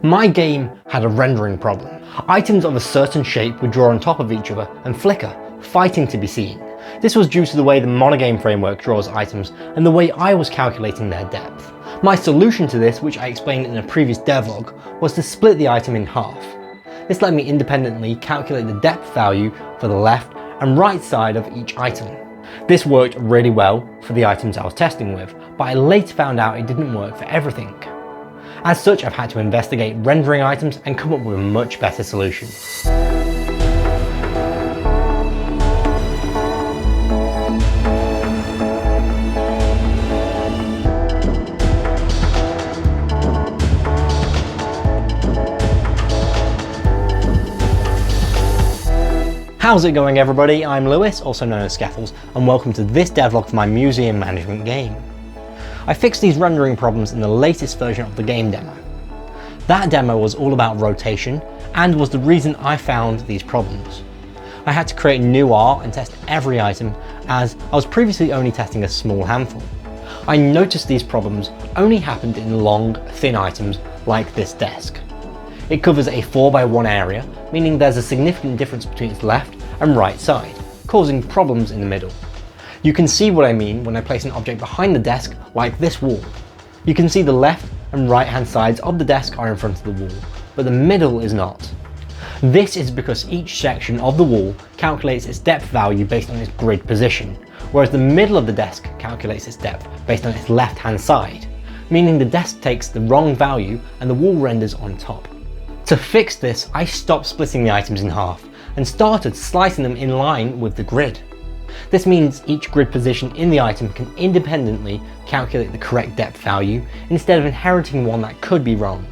My game had a rendering problem. Items of a certain shape would draw on top of each other and flicker, fighting to be seen. This was due to the way the monogame framework draws items and the way I was calculating their depth. My solution to this, which I explained in a previous devlog, was to split the item in half. This let me independently calculate the depth value for the left and right side of each item. This worked really well for the items I was testing with, but I later found out it didn't work for everything. As such, I've had to investigate rendering items and come up with a much better solution. How's it going, everybody? I'm Lewis, also known as Scaffles, and welcome to this devlog for my museum management game. I fixed these rendering problems in the latest version of the game demo. That demo was all about rotation and was the reason I found these problems. I had to create new art and test every item, as I was previously only testing a small handful. I noticed these problems only happened in long, thin items like this desk. It covers a 4x1 area, meaning there's a significant difference between its left and right side, causing problems in the middle. You can see what I mean when I place an object behind the desk like this wall. You can see the left and right hand sides of the desk are in front of the wall, but the middle is not. This is because each section of the wall calculates its depth value based on its grid position, whereas the middle of the desk calculates its depth based on its left hand side, meaning the desk takes the wrong value and the wall renders on top. To fix this, I stopped splitting the items in half and started slicing them in line with the grid. This means each grid position in the item can independently calculate the correct depth value instead of inheriting one that could be wrong.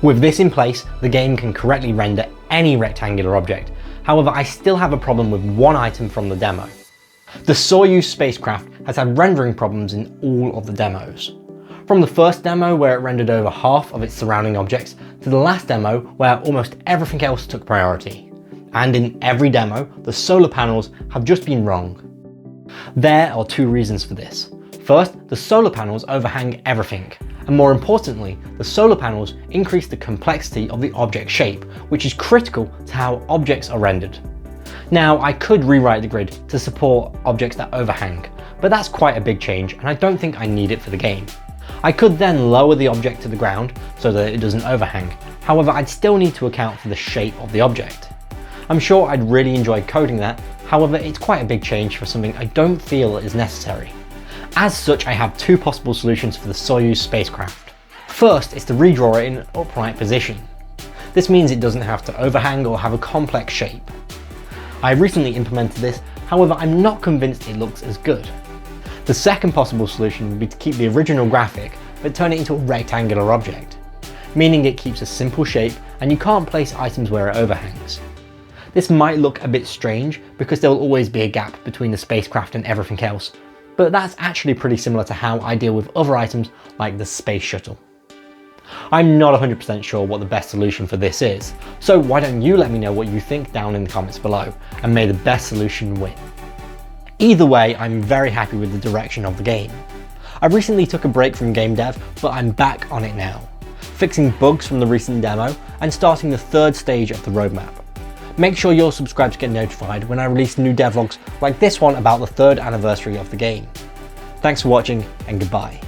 With this in place, the game can correctly render any rectangular object. However, I still have a problem with one item from the demo. The Soyuz spacecraft has had rendering problems in all of the demos. From the first demo where it rendered over half of its surrounding objects to the last demo where almost everything else took priority. And in every demo, the solar panels have just been wrong. There are two reasons for this. First, the solar panels overhang everything, and more importantly, the solar panels increase the complexity of the object shape, which is critical to how objects are rendered. Now, I could rewrite the grid to support objects that overhang, but that's quite a big change and I don't think I need it for the game. I could then lower the object to the ground so that it doesn't overhang, however I'd still need to account for the shape of the object. I'm sure I'd really enjoy coding that, however it's quite a big change for something I don't feel is necessary. As such, I have two possible solutions for the Soyuz spacecraft. First is to redraw it in an upright position. This means it doesn't have to overhang or have a complex shape. I recently implemented this, however I'm not convinced it looks as good. The second possible solution would be to keep the original graphic but turn it into a rectangular object, meaning it keeps a simple shape and you can't place items where it overhangs. This might look a bit strange because there will always be a gap between the spacecraft and everything else, but that's actually pretty similar to how I deal with other items like the space shuttle. I'm not 100% sure what the best solution for this is, so why don't you let me know what you think down in the comments below, and may the best solution win. Either way, I'm very happy with the direction of the game. I recently took a break from game dev, but I'm back on it now, fixing bugs from the recent demo and starting the third stage of the roadmap. Make sure you're subscribed to get notified when I release new devlogs like this one about the 3rd anniversary of the game. Thanks for watching and goodbye.